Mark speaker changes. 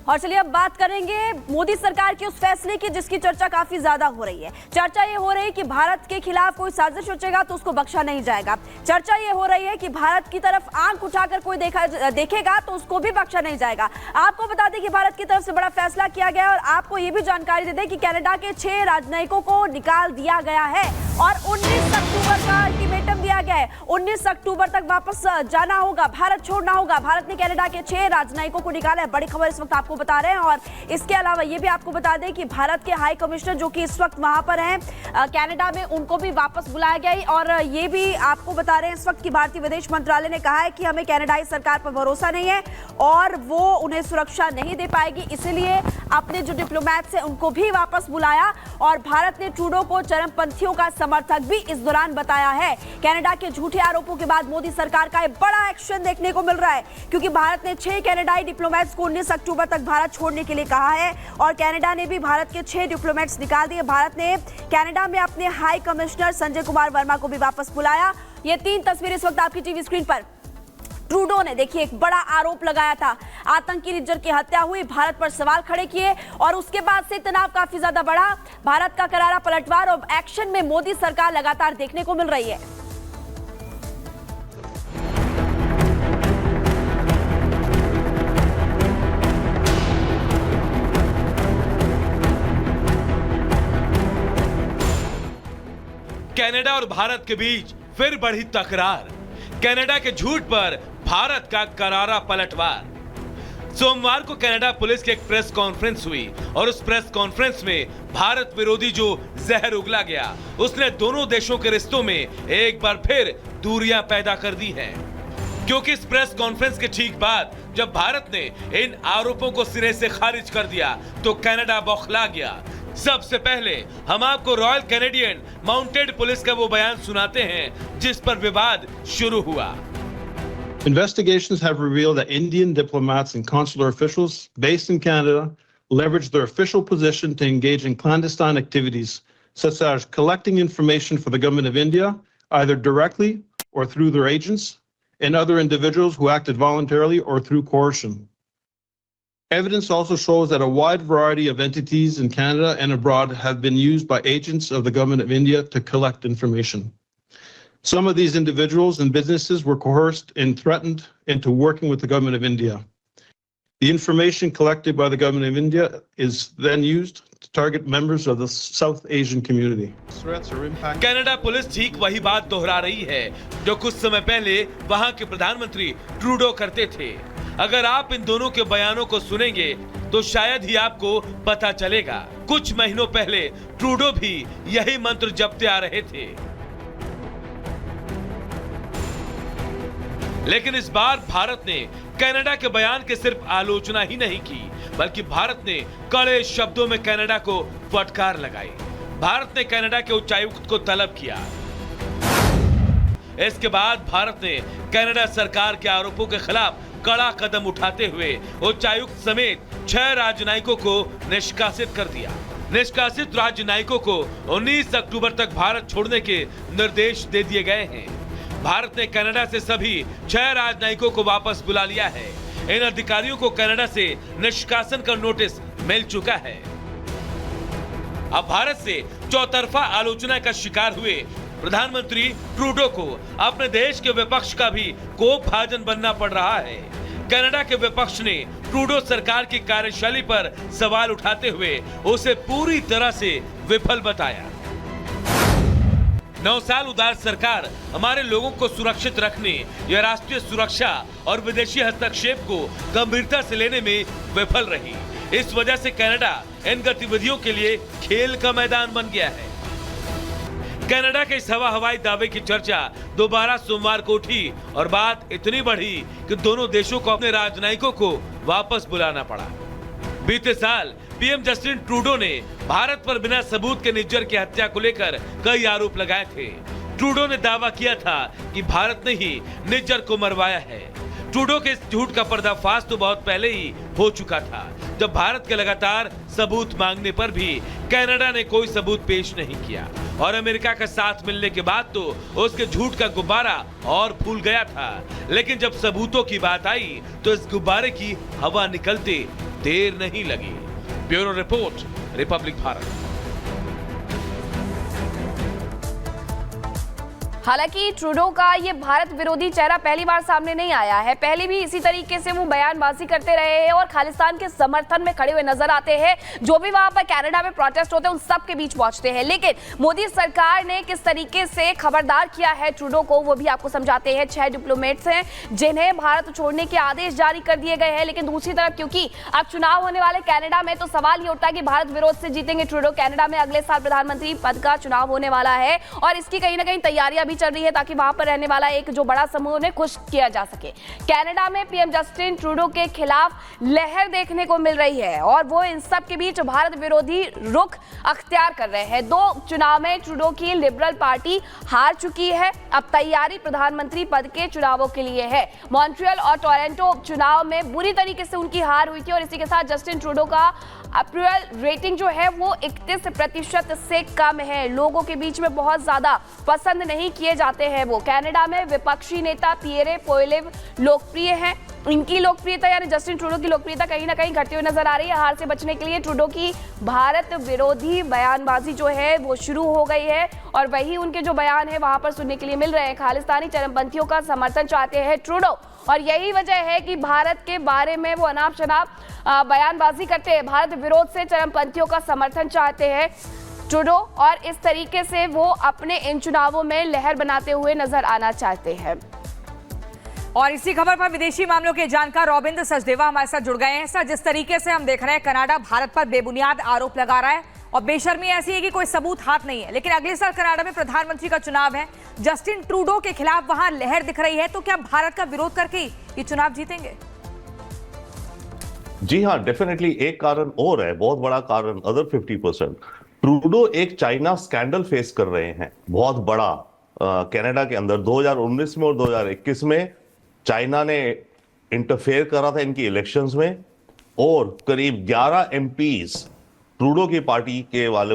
Speaker 1: और चलिए अब बात करेंगे मोदी सरकार के उस फैसले की जिसकी चर्चा काफी ज्यादा हो रही है। चर्चा ये हो रही है कि भारत के खिलाफ कोई साजिश रचेगा तो उसको बख्शा नहीं जाएगा। चर्चा ये हो रही है कि भारत की तरफ आंख उठाकर कोई देखेगा तो उसको भी बख्शा नहीं जाएगा। आपको बता दें कि भारत की तरफ से बड़ा फैसला किया गया और आपको ये भी जानकारी दे दें कि कनाडा के 6 राजनयिकों को निकाल दिया गया है और 19 अक्टूबर का अल्टीमेटम दिया गया है। 19 अक्टूबर तक वापस जाना होगा, भारत छोड़ना होगा। भारत ने कनाडा के 6 राजनयिकों को निकाला है। बड़ी खबर इस वक्त आपको बता रहे हैं। और इसके अलावा ये भी आपको बता दें कि भारत के हाई कमिश्नर जो कि इस वक्त वहां पर हैं कनाडा में, उनको भी वापस बुलाया गया है। और ये भी आपको बता रहे हैं इस वक्त की भारतीय विदेश मंत्रालय ने कहा है कि हमें कनाडाई सरकार पर भरोसा नहीं है और वो उन्हें सुरक्षा नहीं दे पाएगी, इसलिए अपने जो डिप्लोमैट्स हैं उनको भी वापस बुलाया। और भारत ने ट्रूडो को चरमपंथियों का समर्थक भी इस दौरान बताया है। कनाडा के झूठे आरोपों के बाद मोदी सरकार का एक बड़ा एक्शन देखने को मिल रहा है, क्योंकि भारत ने 6 कनाडाई डिप्लोमैट्स को 19 अक्टूबर तक भारत छोड़ने के लिए कहा है और कनाडा ने भी भारत के 6 डिप्लोमैट्स निकाल दिए। भारत ने कनाडा में अपने हाई कमिश्नर संजय कुमार वर्मा को भी वापस बुलाया। ये 3 तस्वीरें इस वक्त आपकी टीवी स्क्रीन पर। ट्रूडो ने देखिए एक बड़ा आरोप लगाया था, आतंकी निज्जर की हत्या हुई, भारत पर सवाल खड़े किए और उसके बाद से तनाव काफी ज्यादा बढ़ा। भारत का करारा पलटवार और एक्शन में मोदी सरकार लगातार देखने को मिल रही है।
Speaker 2: कनाडा और भारत के बीच फिर बढ़ी तकरार। कनाडा के झूठ पर भारत का करारा पलटवार। सोमवार को कनाडा पुलिस की एक प्रेस कॉन्फ्रेंस हुई और उस प्रेस कॉन्फ्रेंस में भारत विरोधी जो जहर उगला गया उसने दोनों देशों के रिश्तों में एक बार फिर दूरियां पैदा कर दी हैं। क्योंकि इस प्रेस कॉन्फ्रेंस के ठीक बाद जब भारत ने इन आरोपों को सिरे से खारिज कर दिया तो कनाडा बौखला गया। सबसे पहले हम आपको रॉयल कैनेडियन माउंटेड पुलिस का वो बयान सुनाते हैं जिस पर विवाद शुरू हुआ।
Speaker 3: Investigations have revealed that Indian diplomats and consular officials based in Canada leveraged their official position to engage in clandestine activities, such as collecting information for the government of India, either directly or through their agents, and other individuals who acted voluntarily or through coercion. Evidence also shows that a wide variety of entities in Canada and abroad have been used by agents of the government of India to collect information. Some of these individuals and businesses were coerced and threatened into working with the government of India. The information collected by the government of India is then used to target members of the South Asian community.
Speaker 2: Canada police ठीक वही बात दोहरा रही है जो कुछ समय पहले वहां के प्रधानमंत्री ट्रूडो करते थे। अगर आप इन दोनों के बयानों को सुनेंगे तो शायद ही आपको पता चलेगा। कुछ महीनों पहले ट्रूडो भी यही मंत्र जपते आ रहे थे, लेकिन इस बार भारत ने कनाडा के बयान की सिर्फ आलोचना ही नहीं की, बल्कि भारत ने कड़े शब्दों में कनाडा को फटकार लगाई। भारत ने कनाडा के उच्चायुक्त को तलब किया। इसके बाद भारत ने कनाडा सरकार के आरोपों के खिलाफ कड़ा कदम उठाते हुए उच्चायुक्त समेत 6 राजनयिकों को निष्कासित कर दिया। निष्कासित राजनयिकों को 19 अक्टूबर तक भारत छोड़ने के निर्देश दे दिए गए हैं। भारत ने कनाडा से सभी 6 राजनयिकों को वापस बुला लिया है। इन अधिकारियों को कनाडा से निष्कासन का नोटिस मिल चुका है। अब भारत से चौतरफा आलोचना का शिकार हुए प्रधानमंत्री ट्रूडो को अपने देश के विपक्ष का भी कोपभाजन बनना पड़ रहा है। कनाडा के विपक्ष ने ट्रूडो सरकार की कार्यशैली पर सवाल उठाते हुए उसे पूरी तरह से विफल बताया। 9 साल उदार सरकार हमारे लोगों को सुरक्षित रखने या राष्ट्रीय सुरक्षा और विदेशी हस्तक्षेप को गंभीरता से लेने में विफल रही। इस वजह से कनाडा इन गतिविधियों के लिए खेल का मैदान बन गया है। कनाडा के इस हवाई दावे की चर्चा दोबारा सोमवार को उठी और बात इतनी बढ़ी कि दोनों देशों को अपने राजनयिकों को वापस बुलाना पड़ा। बीते साल पीएम जस्टिन ट्रूडो ने भारत पर बिना सबूत के निज्जर की हत्या को लेकर कई आरोप लगाए थे। ट्रूडो ने दावा किया था कि भारत ने ही निज्जर को मरवाया है। ट्रूडो के इस झूठ का पर्दाफाश तो बहुत पहले ही हो चुका था, जब भारत के लगातार सबूत मांगने पर भी कनाडा ने कोई सबूत पेश नहीं किया और अमेरिका का साथ मिलने के बाद तो उसके झूठ का गुब्बारा और फूल गया था। लेकिन जब सबूतों की बात आई तो इस गुब्बारे की हवा निकलते देर नहीं लगी। Bureau report, Republic Bharat.
Speaker 4: हालांकि ट्रूडो का ये भारत विरोधी चेहरा पहली बार सामने नहीं आया है। पहले भी इसी तरीके से वो बयानबाजी करते रहे हैं और खालिस्तान के समर्थन में खड़े हुए नजर आते हैं। जो भी वहां पर कनाडा में प्रोटेस्ट होते हैं उन सब के बीच पहुंचते हैं। लेकिन मोदी सरकार ने किस तरीके से खबरदार किया है ट्रूडो को, वो भी आपको समझाते हैं। 6 डिप्लोमेट्स हैं जिन्हें भारत छोड़ने के आदेश जारी कर दिए गए हैं। लेकिन दूसरी तरफ क्योंकि अब चुनाव होने वाले कनाडा में, तो सवाल ये उठता है कि भारत विरोध से जीतेंगे ट्रूडो। कनाडा में अगले साल प्रधानमंत्री पद का चुनाव होने वाला है और इसकी कहीं ना कहीं तैयारियां भी चल रही है ताकि वहां पर रहने वाला एक जो बड़ा समूह उन्हें खुश किया जा सके। कनाडा में पीएम जस्टिन ट्रूडो के खिलाफ लहर देखने को मिल रही है और वो इन सब के बीच भारत विरोधी रुख अख्तियार कर रहे हैं। 2 चुनाव में ट्रूडो की लिबरल पार्टी हार चुकी है। अब तैयारी प्रधानमंत्री पद के चुनावों के लिए है। मॉन्ट्रियल और टोरंटो उपचुनाव में बुरी तरीके से उनकी हार हुई थी और इसी के साथ जस्टिन ट्रूडो का अप्रूवल रेटिंग जो है वो 31% से कम है। लोगों के बीच में बहुत ज्यादा पसंद नहीं किए जाते हैं वो। कनाडा में विपक्षी नेता पियरे पोइलेव लोकप्रिय हैं। इनकी लोकप्रियता यानी जस्टिन ट्रूडो की लोकप्रियता कहीं ना कहीं घटती हुई नजर आ रही है। हार से बचने के लिए ट्रूडो की भारत विरोधी बयानबाजी जो है वो शुरू हो गई है और वही उनके जो बयान है वहां पर सुनने के लिए मिल रहे हैं। खालिस्तानी चरमपंथियों का समर्थन चाहते हैं ट्रूडो और यही वजह है कि भारत के बारे में वो अनाप शनाप बयानबाजी करते हैं। भारत विरोध से चरमपंथियों का समर्थन चाहते हैं ट्रूडो और इस तरीके से वो अपने इन चुनावों में लहर बनाते हुए नजर आना चाहते हैं।
Speaker 5: और इसी खबर पर विदेशी मामलों के जानकार रॉबिंद्र सचदेवा हमारे साथ जुड़ गए हैं। सर, जिस तरीके से हम देख रहे हैं कनाडा भारत पर बेबुनियाद आरोप लगा रहा है और बेशर्मी ऐसी है कि कोई सबूत हाथ नहीं है। लेकिन अगले साल कनाडा में प्रधानमंत्री का चुनाव है। जस्टिन ट्रूडो के खिलाफ वहां लहर दिख रही है, तो क्या भारत का विरोध करके ये चुनाव जीतेंगे?
Speaker 6: जी हाँ, डेफिनेटली। एक कारण और है, बहुत बड़ा कारण, अदर 50%। ट्रूडो एक चाइना स्कैंडल फेस कर रहे हैं बहुत बड़ा कनाडा के अंदर। 2019 में और 2021 में चाइना ने इंटरफेयर करा था इनकी इलेक्शंस में और करीब 11 एमपीज ट्रूडो की पार्टी के वाले